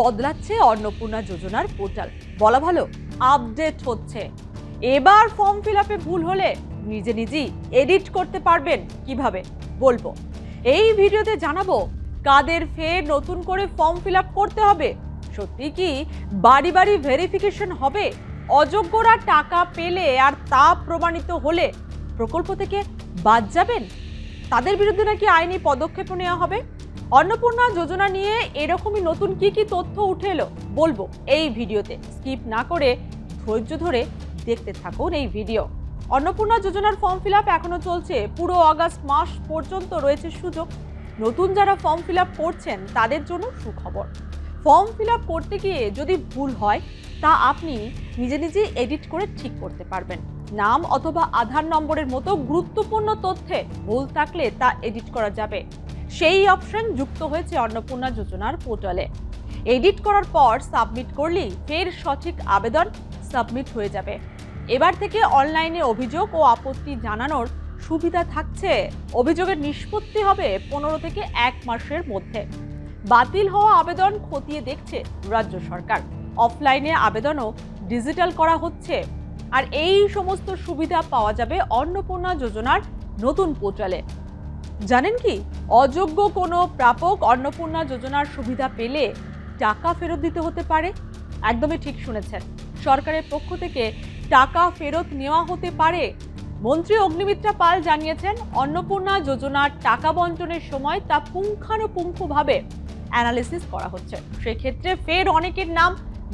বদলাচ্ছে অন্নপূর্ণা যোজনার পোর্টাল, বলা ভালো আপডেট হচ্ছে। এবার ফর্ম ফিল আপে ভুল হলে নিজে নিজেই এডিট করতে পারবেন কিভাবে বলবো। এই ভিডিওতে জানাবো কাদের ফের নতুন করে ফর্ম ফিল আপ করতে হবে, সত্যি কি বাড়ি বাড়ি ভেরিফিকেশন হবে, অযোগ্যরা টাকা পেলে আর তা প্রমাণিত হলে প্রকল্প থেকে বাদ যাবেন, তাদের বিরুদ্ধে নাকি আইনি পদক্ষেপ নেওয়া হবে। অন্নপূর্ণা যোজনা নিয়ে এরকমই নতুন কি কি তথ্য উঠে এলো বলবো এই ভিডিওতে। স্কিপ না করে ধৈর্য ধরে দেখতে থাকুন এই ভিডিও। অন্নপূর্ণা যোজনার ফর্ম ফিল আপ এখনো চলছে, পুরো আগস্ট মাস পর্যন্ত রয়েছে সুযোগ। নতুন যারা ফর্ম ফিল আপ করছেন তাদের জন্য সুখবর। ফর্ম ফিল আপ করতে গিয়ে যদি ভুল হয় তা আপনি নিজে নিজে এডিট করে ঠিক করতে পারবেন। নাম অথবা আধার নম্বরের মতো গুরুত্বপূর্ণ তথ্যে ভুল থাকলে তা এডিট করা যাবে। সেই অপশন যুক্ত হয়েছে অন্নপূর্ণা যোজনার পোর্টালে। এডিট করার পর সাবমিট করলেই ফের সঠিক আবেদন সাবমিট হয়ে যাবে। এবার থেকে অনলাইনে অভিযোগ ও আপত্তি জানানোর সুবিধা থাকছে। অভিযোগের নিষ্পত্তি হবে 15 থেকে 1 মাসের মধ্যে। বাতিল হওয়া আবেদন খতিয়ে দেখছে রাজ্য সরকার। অফলাইনে আবেদনও ডিজিটাল করা হচ্ছে। আর এই সমস্ত সুবিধা পাওয়া যাবে অন্নপূর্ণা যোজনার নতুন পোর্টালে। জানেন কি, অযোগ্য কোনো প্রাপক অন্নপূর্ণা যোজনার সুবিধা পেলে টাকা ফেরত দিতে হতে পারে। একদমই ঠিক শুনেছেন, সরকারের পক্ষ থেকে টাকা ফেরত নেওয়া হতে পারে। মন্ত্রী অগ্নিমিত্রা পাল জানিয়েছেন, অন্নপূর্ণা যোজনার টাকা বণ্টনের সময় তা পুঙ্খানুপুঙ্খভাবে অ্যানালিসিস করা হচ্ছে। সেক্ষেত্রে ফের অনেকের নাম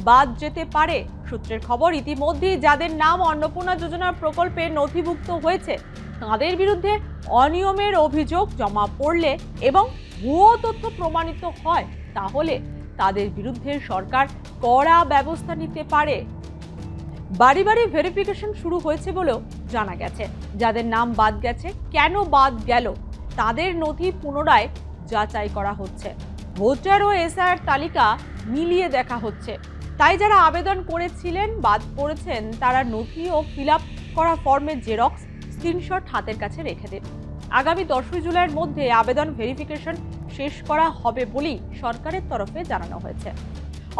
বাদ যেতে পারে। সূত্রের খবর, ইতিমধ্যেই যাদের নাম অন্নপূর্ণা যোজনার প্রকল্পে নথিভুক্ত হয়েছে তাদের বিরুদ্ধে অনিয়মের অভিযোগ জমা পড়লে এবং ভুয়ো তথ্য প্রমাণিত হয় তাহলে তাদের বিরুদ্ধে সরকার কড়া ব্যবস্থা নিতে পারে। বাড়ি বাড়ি ভেরিফিকেশন শুরু হয়েছে বলেও জানা গেছে। যাদের নাম বাদ গেছে, কেন বাদ গেল, তাদের নথি পুনরায় যাচাই করা হচ্ছে। ভোটার ও এসআইআর তালিকা মিলিয়ে দেখা হচ্ছে। তাই যারা আবেদন করেছিলেন বাদ পড়েছেন তারা নথি ও ফিল আপ করা ফর্মের জেরক্স স্ক্রিনশট হাতের কাছে রেখে দিন। আগামী 10 জুলাইয়ের মধ্যে আবেদন ভেরিফিকেশন শেষ করা হবে বলেই সরকারের তরফে জানানো হয়েছে।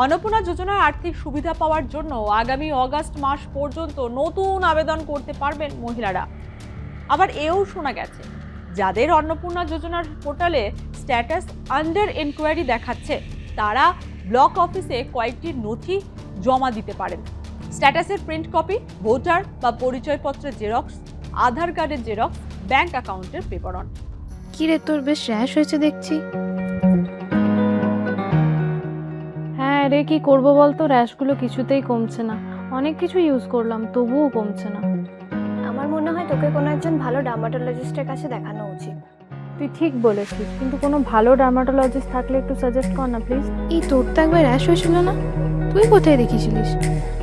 অন্নপূর্ণা যোজনার আর্থিক সুবিধা পাওয়ার জন্য আগামী আগস্ট মাস পর্যন্ত নতুন আবেদন করতে পারবেন মহিলারা। আবার এও শোনা গেছে, যাদের অন্নপূর্ণা যোজনার পোর্টালে স্ট্যাটাস আন্ডার এনকোয়ারি দেখাচ্ছে তারা ব্লক অফিসে কয়েকটি নথি জমা দিতে পারেন। স্ট্যাটাসের প্রিন্ট কপি, ভোটার বা পরিচয়পত্রের জেরক্স, আধার কার্ডের জেরক্স, ব্যাংক অ্যাকাউন্টের বিবরণ। কি রে, তোর বেশ র্যাশ হয়েছে দেখছি। হ্যাঁ রে, কি করবো বলতো, র্যাশগুলো কিছুতেই কমছে না। অনেক কিছু ইউজ করলাম তবুও কমছে না। আমার মনে হয় তোকে কোনো একজন ভালো ডার্মাটোলজিস্টের কাছে দেখানো উচিত। তুই ঠিক বলেছিস, কিন্তু কোনো ভালো ডার্মাটোলজিস্ট থাকলে একটু সাজেস্ট কর না প্লিজ। এই তোর তো একবার র্যাশ হয়েছিল না? তুই কোথায় দেখিয়েছিলিস?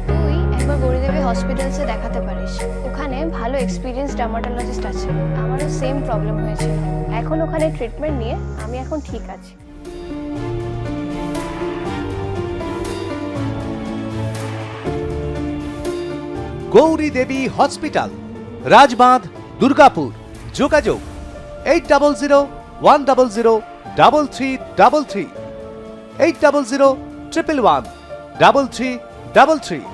তুই একবার গৌরীদেবী হসপিটালসে দেখাতে পারিস, ওখানে ভালো এক্সপিরিয়েন্স ডার্মাটোলজিস্ট আছে। আমারও সেম প্রবলেম হয়েছে, এখন ওখানে ট্রিটমেন্ট নিয়ে আমি এখন ঠিক আছি। গৌরী দেবী হসপিটাল, রাজবাঁধ, দুর্গাপুর। যোগাযোগ 8001003333, 8001113333।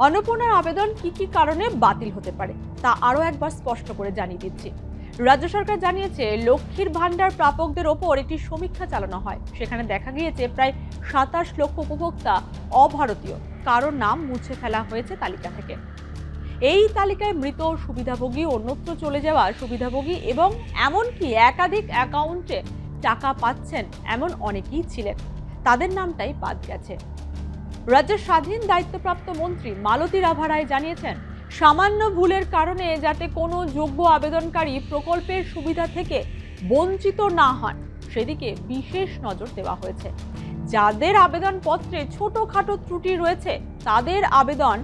অন্নপূর্ণার আবেদন কি কি কারণে বাতিল হতে পারে তা আরও একবার স্পষ্ট করে জানিয়ে দিচ্ছি। রাজ্য সরকার জানিয়েছে, লক্ষ্মীর ভান্ডার প্রাপকদের ওপর একটি সমীক্ষা চালানো হয়। সেখানে দেখা গিয়েছে প্রায় 27 লক্ষ উপভোক্তা অভারতীয়, কারোর নাম মুছে ফেলা হয়েছে তালিকা থেকে। এই তালিকায় মৃত সুবিধাভোগী, অন্যত্র চলে যাওয়া সুবিধাভোগী এবং এমনকি একাধিক অ্যাকাউন্টে টাকা পাচ্ছেন এমন অনেকেই ছিলেন। তাদের নামটাই বাদ গেছে। রাজ্যের স্বাধীন দায়িত্বপ্রাপ্ত মন্ত্রী মালতী রাভা রায় জানিয়েছেন, সামান্য ভুলের কারণে যাতে কোনো যোগ্য আবেদনকারী প্রকল্পের সুবিধা থেকে বঞ্চিত না হন সেদিকে বিশেষ নজর দেওয়া হয়েছে। যাদের আবেদনপত্রে ছোটখাটো ত্রুটি রয়েছে তাদের আবেদন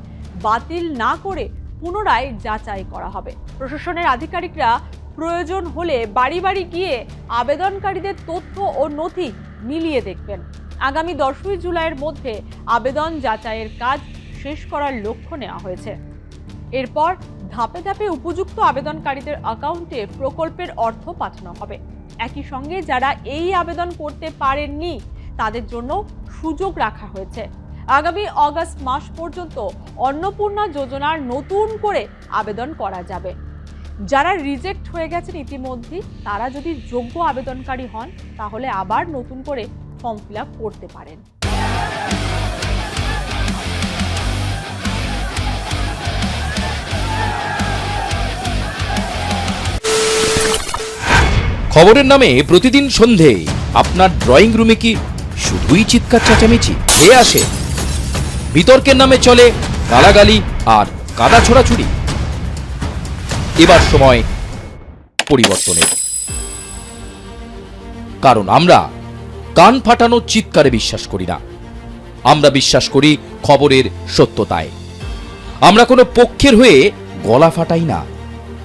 বাতিল না করে পুনরায় যাচাই করা হবে। প্রশাসনের আধিকারিকরা প্রয়োজন হলে বাড়ি বাড়ি গিয়ে আবেদনকারীদের তথ্য ও নথি মিলিয়ে দেখবেন। আগামী 10 জুলাইয়ের মধ্যে আবেদন যাচাইয়ের কাজ শেষ করার লক্ষ্য নেওয়া হয়েছে। এরপর ধাপে ধাপে উপযুক্ত আবেদনকারীদের অ্যাকাউন্টে প্রকল্পের অর্থ পাঠানো হবে। একই সঙ্গে যারা এই আবেদন করতে পারেননি তাদের জন্য সুযোগ রাখা হয়েছে। আগামী অগাস্ট মাস পর্যন্ত অন্নপূর্ণা যোজনার নতুন করে আবেদন করা যাবে। যারা রিজেক্ট হয়ে গেছেন ইতিমধ্যে, তারা যদি যোগ্য আবেদনকারী হন তাহলে আবার নতুন করে ফর্ম ফিল আপ করতে পারেন। খবরের নামে প্রতিদিন সন্ধে আপনার ড্রয়িং রুমে কি শুধুই চিৎকার চেঁচামেচি হয়ে আসে? বিতর্কের নামে চলে গালাগালি আর কাদা ছোড়াছুড়ি। এবার সময় পরিবর্তনের, কারণ আমরা কান ফাটানো চিৎকারে বিশ্বাস করি না। আমরা বিশ্বাস করি খবরের সত্যতায়। আমরা কোনো পক্ষের হয়ে গলা ফাটাই না,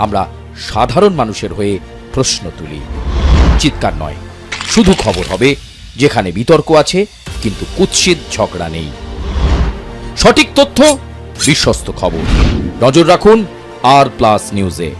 আমরা সাধারণ মানুষের হয়ে প্রশ্ন তুলি। চিৎকার নয়, শুধু খবর হবে যেখানে বিতর্ক আছে কিন্তু কুৎসিত ঝগড়া নেই। সঠিক তথ্য, বিশ্বস্ত খবর। নজর রাখুন আর প্লাস নিউজে।